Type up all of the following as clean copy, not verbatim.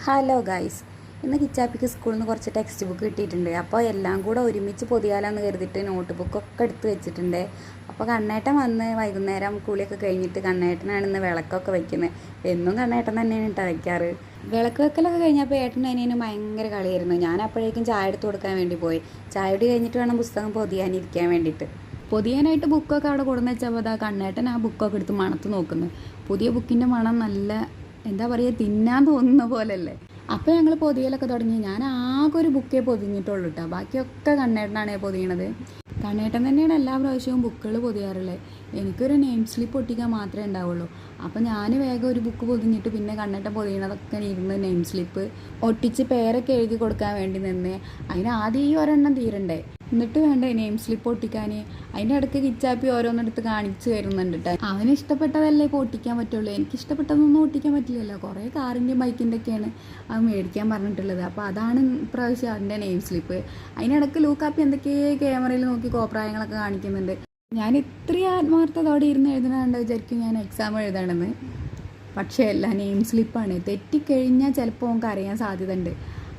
Hello guys, ഇന്ന് കിച്ചാപ്പിക്ക് സ്കൂളിൽ നിന്ന് കുറച്ച് ടെക്സ്റ്റ് ബുക്ക് കിട്ടിയിട്ടുണ്ട്. അപ്പോൾ എല്ലാം കൂടെ ഒരുമിച്ച് പൊതിയാലാന്ന് കരുതിയിട്ട് നോട്ട് ബുക്കൊക്കെ എടുത്ത് വെച്ചിട്ടുണ്ട്. അപ്പോൾ കണ്ണേട്ടൻ വന്ന് വൈകുന്നേരം കുളിയൊക്കെ കഴിഞ്ഞിട്ട് കണ്ണേട്ടനാണ് ഇന്ന് വിളക്കൊക്കെ വെക്കുന്നത്. എന്നും കണ്ണേട്ടൻ തന്നെയാണ് കേട്ടോ വയ്ക്കാറ്. വിളക്ക് വെക്കലൊക്കെ കഴിഞ്ഞപ്പോൾ ഏട്ടനും അനിയനും ഭയങ്കര കളിയായിരുന്നു. ഞാൻ അപ്പോഴേക്കും ചായ എടുത്ത് കൊടുക്കാൻ വേണ്ടി പോയി. ചായ കുടി കഴിഞ്ഞിട്ട് വേണം പുസ്തകം പൊതിയാനിരിക്കാൻ വേണ്ടിയിട്ട്. പൊതിയാനായിട്ട് ബുക്കൊക്കെ അവിടെ കൊടുന്ന് വെച്ചപ്പോൾ അതാ കണ്ണേട്ടൻ ആ ബുക്കൊക്കെ എടുത്ത് മണത്ത് നോക്കുന്നു. പുതിയ ബുക്കിൻ്റെ മണം നല്ല എന്താ പറയുക, തിന്നാൻ തോന്നുന്ന പോലെയല്ലേ. അപ്പോൾ ഞങ്ങൾ പൊതിയലൊക്കെ തുടങ്ങി. ഞാൻ ആകെ ഒരു ബുക്കേ പൊതിഞ്ഞിട്ടുള്ളൂ കേട്ടോ. ബാക്കിയൊക്കെ കണ്ണേട്ടനാണ് പൊതിയണത്. കണ്ണേട്ടൻ തന്നെയാണ് എല്ലാ പ്രാവശ്യവും ബുക്കുകൾ പൊതിയാറുള്ളത്. എനിക്കൊരു നെയിം സ്ലിപ്പ് ഒട്ടിക്കാൻ മാത്രമേ ഉണ്ടാവുള്ളൂ. അപ്പോൾ ഞാൻ വേഗം ഒരു ബുക്ക് പൊതിഞ്ഞിട്ട് പിന്നെ കണ്ണേട്ടൻ പൊതിയണതൊക്കെ ഇരുന്ന് നെയിം സ്ലിപ്പ് ഒട്ടിച്ച് പേരൊക്കെ എഴുതി കൊടുക്കാൻ വേണ്ടി നിന്ന് അതിന് ആദ്യം ഈ ഒരെണ്ണം തീരണ്ടേ, എന്നിട്ട് വേണ്ടേ നെയിം സ്ലിപ്പ് ഒട്ടിക്കാൻ. അതിൻ്റെ ഇടയ്ക്ക് കിച്ചാപ്പി ഓരോന്നെടുത്ത് കാണിച്ച് വരുന്നുണ്ട് കേട്ടോ. അവന് ഇഷ്ടപ്പെട്ടതല്ലേ ഇപ്പോൾ ഒട്ടിക്കാൻ പറ്റുള്ളൂ. എനിക്ക് ഇഷ്ടപ്പെട്ടതൊന്നും ഒട്ടിക്കാൻ പറ്റില്ലല്ലോ. കുറേ കാറിൻ്റെയും ബൈക്കിൻ്റെ ഒക്കെയാണ് അത് മേടിക്കാൻ പറഞ്ഞിട്ടുള്ളത്. അപ്പോൾ അതാണ് ഇപ്രാവശ്യം അതിൻ്റെ നെയിം സ്ലിപ്പ്. അതിനിടയ്ക്ക് ലൂക്കാപ്പി എന്തൊക്കെയോ ക്യാമറയിൽ നോക്കി കോപ്രായങ്ങളൊക്കെ കാണിക്കുന്നുണ്ട്. ഞാൻ ഇത്രയും ആത്മാർത്ഥതയോടെ ഇരുന്ന് എഴുതണുണ്ട് വിചാരിക്കും ഞാൻ എക്സാം എഴുതണമെന്ന്. പക്ഷേ അല്ല, നെയിം സ്ലിപ്പാണ്. തെറ്റിക്കഴിഞ്ഞാൽ ചിലപ്പോൾ നമുക്ക് അറിയാൻ സാധ്യത ഉണ്ട്.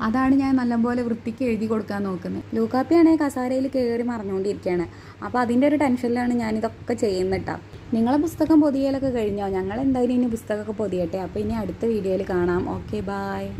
അതാണ് ഞാൻ നല്ലപോലെ വൃത്തിക്ക് എഴുതി കൊടുക്കാൻ നോക്കുന്നത്. ലൂക്കാപ്പിയാണെങ്കിൽ കസാരയിൽ കയറി മറഞ്ഞുകൊണ്ടിരിക്കുകയാണ്. അപ്പോൾ അതിൻ്റെ ഒരു ടെൻഷനിലാണ് ഞാനിതൊക്കെ ചെയ്യുന്നിട്ടാ. നിങ്ങളെ പുസ്തകം പൊതിയലൊക്കെ കഴിഞ്ഞോ? ഞങ്ങൾ എന്തായാലും ഇനി പുസ്തകമൊക്കെ പൊതിയട്ടെ. അപ്പോൾ ഇനി അടുത്ത വീഡിയോയിൽ കാണാം. Okay, bye.